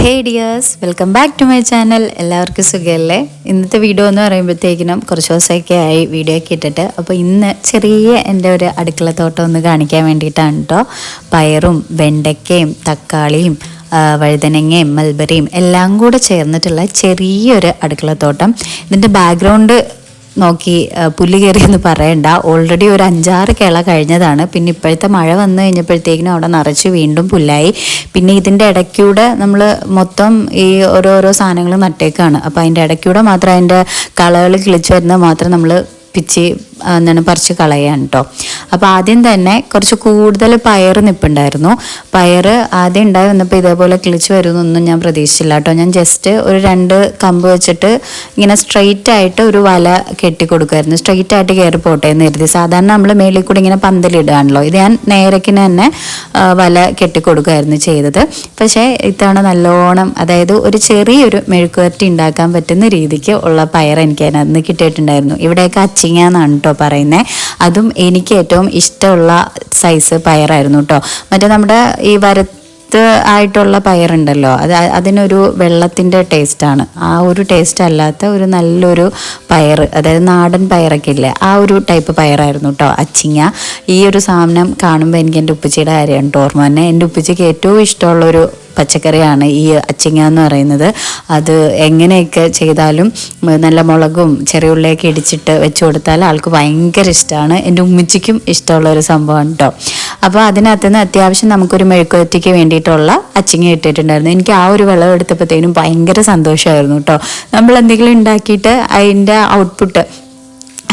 Hey dears, welcome back to my channel. എല്ലാവർക്കും സുഖമല്ലേ? ഇന്നത്തെ വീഡിയോ എന്ന് പറയുമ്പോഴത്തേക്കിനും കുറച്ച് ദിവസമൊക്കെ ആയി വീഡിയോ ഒക്കെ ഇട്ടിട്ട്. അപ്പോൾ ഇന്ന് ചെറിയ എൻ്റെ ഒരു അടുക്കളത്തോട്ടം ഒന്ന് കാണിക്കാൻ വേണ്ടിയിട്ടാണ് കേട്ടോ. പയറും വെണ്ടയ്ക്കയും തക്കാളിയും വഴുതനങ്ങയും മൽബറിയും എല്ലാം കൂടെ ചേർന്നിട്ടുള്ള ചെറിയൊരു അടുക്കളത്തോട്ടം. ഇതിൻ്റെ ബാക്ക്ഗ്രൗണ്ട് നോക്കി പുല്ല് കയറിയെന്ന് പറയണ്ട. ഓൾറെഡി ഒരു 5-6 കിള കഴിഞ്ഞതാണ്. പിന്നെ ഇപ്പോഴത്തെ മഴ വന്നു കഴിഞ്ഞപ്പോഴത്തേക്കിനും അവിടെ നിറച്ച് വീണ്ടും പുല്ലായി. പിന്നെ ഇതിൻ്റെ ഇടയ്ക്കൂടെ നമ്മൾ മൊത്തം ഈ ഓരോരോ സാധനങ്ങൾ നട്ടേക്കാണ്. അപ്പോൾ അതിൻ്റെ ഇടയ്ക്കൂടെ മാത്രം അതിൻ്റെ കളകൾ കിളിച്ച് വരുന്നത് മാത്രം നമ്മൾ പറിച്ച് കളയാണ് കേട്ടോ. അപ്പോൾ ആദ്യം തന്നെ കുറച്ച് കൂടുതൽ പയർ നിൽപ്പുണ്ടായിരുന്നു. പയർ ആദ്യം ഉണ്ടായി വന്നപ്പോൾ ഇതേപോലെ കിളിച്ച് വരുമെന്നൊന്നും ഞാൻ പ്രതീക്ഷിച്ചില്ല കേട്ടോ. ഞാൻ ജസ്റ്റ് ഒരു 2 കമ്പ് വെച്ചിട്ട് ഇങ്ങനെ സ്ട്രെയിറ്റ് ആയിട്ട് ഒരു വല കെട്ടി കൊടുക്കുമായിരുന്നു. സ്ട്രെയിറ്റ് ആയിട്ട് കയറി പോട്ടെ എന്ന് കരുതി. സാധാരണ നമ്മൾ മേളിൽ കൂടി ഇങ്ങനെ പന്തലിടുകയാണല്ലോ. ഇത് ഞാൻ നേരക്കിന് തന്നെ വല കെട്ടി കൊടുക്കുകയായിരുന്നു ചെയ്തത്. പക്ഷേ ഇത്തവണ നല്ലോണം, അതായത് ഒരു ചെറിയൊരു മെഴുക്കുവരട്ടി ഉണ്ടാക്കാൻ പറ്റുന്ന രീതിക്ക് ഉള്ള പയർ എനിക്ക് അതിനകത്ത് കിട്ടിയിട്ടുണ്ടായിരുന്നു. ഇവിടെയൊക്കെ അച്ചിങ്ങ എന്നാണ് കേട്ടോ പറയുന്നത്. അതും എനിക്ക് ഏറ്റവും ഇഷ്ടമുള്ള സൈസ് പയറായിരുന്നു കേട്ടോ. മറ്റേ നമ്മുടെ ഈ ആയിട്ടുള്ള പയറുണ്ടല്ലോ, അതിനൊരു വെള്ളത്തിൻ്റെ ടേസ്റ്റാണ്. ആ ഒരു ടേസ്റ്റ് അല്ലാത്ത ഒരു നല്ലൊരു പയർ, അതായത് നാടൻ പയറൊക്കെ ഇല്ലേ, ആ ഒരു ടൈപ്പ് പയറായിരുന്നു കേട്ടോ അച്ചിങ്ങ. ഈ ഒരു സാധനം കാണുമ്പോൾ എനിക്ക് എൻ്റെ ഉപ്പച്ചിയുടെ കാര്യമാണ് കേട്ടോ ഓർമ്മ തന്നെ. എൻ്റെ ഉപ്പച്ചിക്ക് ഏറ്റവും ഇഷ്ടമുള്ളൊരു പച്ചക്കറിയാണ് ഈ അച്ചിങ്ങ എന്ന് പറയുന്നത്. അത് എങ്ങനെയൊക്കെ ചെയ്താലും നല്ല മുളകും ചെറിയ ഉള്ളിയൊക്കെ ഇടിച്ചിട്ട് വെച്ച് കൊടുത്താൽ ആൾക്ക് ഭയങ്കര ഇഷ്ടമാണ്. എൻ്റെ ഉമ്മച്ചിക്കും ഇഷ്ടമുള്ളൊരു സംഭവമാണ് കേട്ടോ. അപ്പോൾ അതിനകത്തുനിന്ന് അത്യാവശ്യം നമുക്കൊരു മെഴുക്കുവരട്ടിക്ക് വേണ്ടിയിട്ടുള്ള അച്ചിങ്ങ ഇട്ടിട്ടുണ്ടായിരുന്നു. എനിക്ക് ആ ഒരു വെള്ളം എടുത്തപ്പോഴത്തേനും ഭയങ്കര സന്തോഷമായിരുന്നു കേട്ടോ. നമ്മൾ എന്തെങ്കിലും ഉണ്ടാക്കിയിട്ട് അതിൻ്റെ ഔട്ട്പുട്ട്,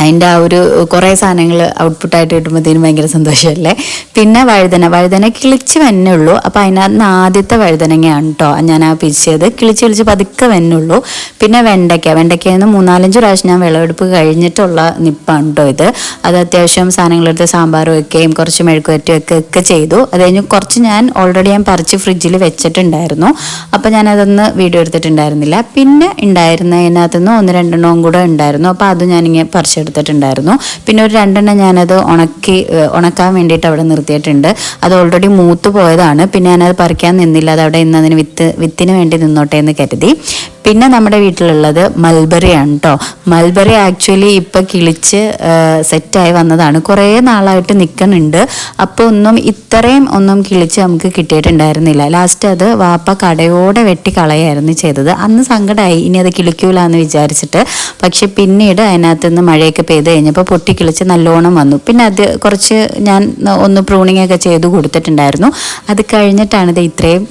അതിൻ്റെ ആ ഒരു കുറേ സാധനങ്ങൾ ഔട്ട്പുട്ടായിട്ട് കിട്ടുമ്പോഴത്തേനും ഭയങ്കര സന്തോഷമല്ലേ. പിന്നെ വഴുതന കിളിച്ച് വന്നുള്ളൂ. അപ്പോൾ അതിനകത്ത് ആദ്യത്തെ വഴുതനങ്ങയാണ് കേട്ടോ ഞാൻ ആ പിരിച്ചത്. കിളിച്ച് പതുക്കെ വന്നുള്ളൂ. പിന്നെ വെണ്ടയ്ക്കയിൽ നിന്ന് 3-4 പ്രാവശ്യം ഞാൻ വിളവെടുപ്പ് കഴിഞ്ഞിട്ടുള്ള നിപ്പാണ് കേട്ടോ ഇത്. അത് അത്യാവശ്യം സാധനങ്ങളെടുത്ത് സാമ്പാർ വയ്ക്കുകയും കുറച്ച് മെഴുക്ക് വരട്ടി ചെയ്തു. അത് കഴിഞ്ഞ് കുറച്ച് ഞാൻ പറിച്ച് ഫ്രിഡ്ജിൽ വെച്ചിട്ടുണ്ടായിരുന്നു. അപ്പോൾ ഞാനതൊന്ന് വീഡിയോ എടുത്തിട്ടുണ്ടായിരുന്നില്ല. പിന്നെ ഉണ്ടായിരുന്നതിനകത്തുനിന്ന് 1-2 കൂടെ ഉണ്ടായിരുന്നു. അപ്പോൾ അത് ഞാനിങ്ങനെ പറിച്ചെടുത്തിട്ടുണ്ടായിരുന്നു. പിന്നെ ഒരു 2 ഞാനത് ഉണക്കാൻ വേണ്ടിയിട്ട് അവിടെ നിർത്തിയിട്ടുണ്ട്. അത് ഓൾറെഡി മൂത്ത് പോയതാണ്. പിന്നെ ഞാനത് പറിക്കാൻ നിന്നില്ല. അത് അവിടെ ഇന്ന് അതിന് വിത്തിന് വേണ്ടി നിന്നോട്ടെ എന്ന് കരുതി. പിന്നെ നമ്മുടെ വീട്ടിലുള്ളത് മൽബറിയാണ് കേട്ടോ. മൽബറി ആക്ച്വലി ഇപ്പം കിളിച്ച് സെറ്റായി വന്നതാണ്. കുറേ നാളായിട്ട് നിൽക്കുന്നുണ്ട്. അപ്പോൾ ഇത്രയും കിളിച്ച് നമുക്ക് കിട്ടിയിട്ടുണ്ടായിരുന്നില്ല. ലാസ്റ്റ് അത് വാപ്പ കടയോടെ വെട്ടി കളയായിരുന്നു ചെയ്തത്. അന്ന് സങ്കടമായി, ഇനി അത് കിളിക്കൂല എന്ന് വിചാരിച്ചിട്ട്. പക്ഷെ പിന്നീട് അതിനകത്ത് നിന്ന് മഴയൊക്കെ പെയ്ത് കഴിഞ്ഞപ്പോൾ പൊട്ടിക്കിളിച്ച് നല്ലോണം വന്നു. പിന്നെ അത് കുറച്ച് ഞാൻ പ്രൂണിങ് ഒക്കെ ചെയ്ത് കൊടുത്തിട്ടുണ്ടായിരുന്നു. അത് കഴിഞ്ഞിട്ടാണ് ഇത് ഇത്രയും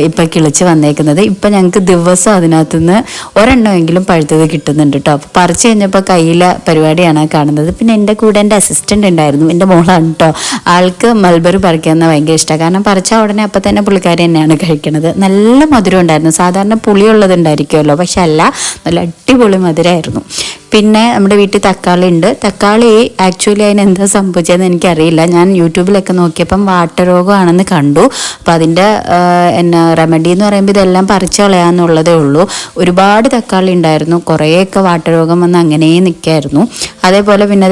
ഇപ്പം കിളിച്ച് വന്നേക്കുന്നത്. ഇപ്പം ഞങ്ങൾക്ക് ദിവസം അതിനകത്തുനിന്ന് 1 എണ്ണമെങ്കിലും പഴുത്തത് കിട്ടുന്നുണ്ട് കേട്ടോ. അപ്പോൾ പറിച്ച് കഴിഞ്ഞപ്പോൾ കയ്യിലെ പരിപാടിയാണ് കാണുന്നത്. പിന്നെ എൻ്റെ കൂടെ എൻ്റെ അസിസ്റ്റൻ്റ് ഉണ്ടായിരുന്നു, എൻ്റെ മോളാണ് കേട്ടോ. ആൾക്ക് മൽബറി പറിക്കാമെന്ന് ഭയങ്കര ഇഷ്ടമാണ്. കാരണം പറിച്ചാൽ ഉടനെ അപ്പം തന്നെ പുള്ളിക്കാരി തന്നെയാണ് കഴിക്കുന്നത്. നല്ല മധുരം ഉണ്ടായിരുന്നു. സാധാരണ പുളിയുള്ളത് ഉണ്ടായിരിക്കുമല്ലോ, പക്ഷെ അല്ല, നല്ല അടിപൊളി മധുരമായിരുന്നു. പിന്നെ നമ്മുടെ വീട്ടിൽ തക്കാളി ഉണ്ട്. തക്കാളി ആക്ച്വലി അതിന് എന്താ സംഭവിച്ചതെന്ന് എനിക്കറിയില്ല. ഞാൻ യൂട്യൂബിലൊക്കെ നോക്കിയപ്പം വാട്ടരോഗമാണെന്ന് കണ്ടു. അപ്പം അതിൻ്റെ റെമഡി എന്ന് പറയുമ്പോൾ ഇതെല്ലാം പറിച്ചു കളയാന്നുള്ളതേ ഉള്ളൂ. ഒരുപാട് തക്കാളി ഉണ്ടായിരുന്നു. കുറേയൊക്കെ വാട്ടരോഗം വന്ന് അങ്ങനെ നിൽക്കായിരുന്നു. അതേപോലെ പിന്നെ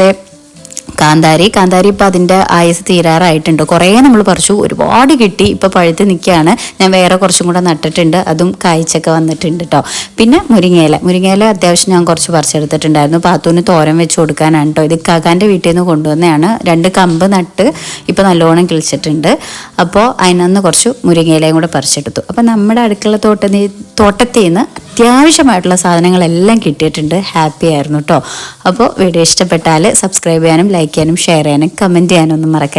കാന്താരി ഇപ്പം അതിൻ്റെ ആയുസ് തീരാറായിട്ടുണ്ട്. കുറേ നമ്മൾ പറിച്ചു, ഒരുപാട് കിട്ടി. ഇപ്പോൾ പഴുത്ത് നിൽക്കുകയാണ്. ഞാൻ വേറെ കുറച്ചും കൂടെ നട്ടിട്ടുണ്ട്, അതും കായ്ച്ചൊക്കെ വന്നിട്ടുണ്ട് കേട്ടോ. പിന്നെ മുരിങ്ങയില അത്യാവശ്യം ഞാൻ കുറച്ച് പറിച്ചെടുത്തിട്ടുണ്ടായിരുന്നു. പാത്തൂന് തോരൻ വെച്ച് കൊടുക്കാനാണ് കേട്ടോ. ഇത് കാക്കാൻ്റെ വീട്ടിൽ നിന്ന് കൊണ്ടുവന്നതാണ്. 2 കമ്പ് നട്ട് ഇപ്പോൾ നല്ലോണം കിളിച്ചിട്ടുണ്ട്. അപ്പോൾ അതിനന്ന് കുറച്ച് മുരിങ്ങയിലയും കൂടെ പറിച്ചെടുത്തു. അപ്പോൾ നമ്മുടെ അടുക്കള തോട്ടത്തിൽ നിന്ന് അത്യാവശ്യമായിട്ടുള്ള സാധനങ്ങളെല്ലാം കിട്ടിയിട്ടുണ്ട്. ഹാപ്പി ആയിരുന്നു കേട്ടോ. അപ്പോൾ വീഡിയോ ഇഷ്ടപ്പെട്ടാൽ സബ്സ്ക്രൈബ് ചെയ്യാനും ലൈക്ക് ചെയ്യാനും ഷെയർ ചെയ്യാനും കമൻറ്റ് ചെയ്യാനും ഒന്നും മറക്കരുത്.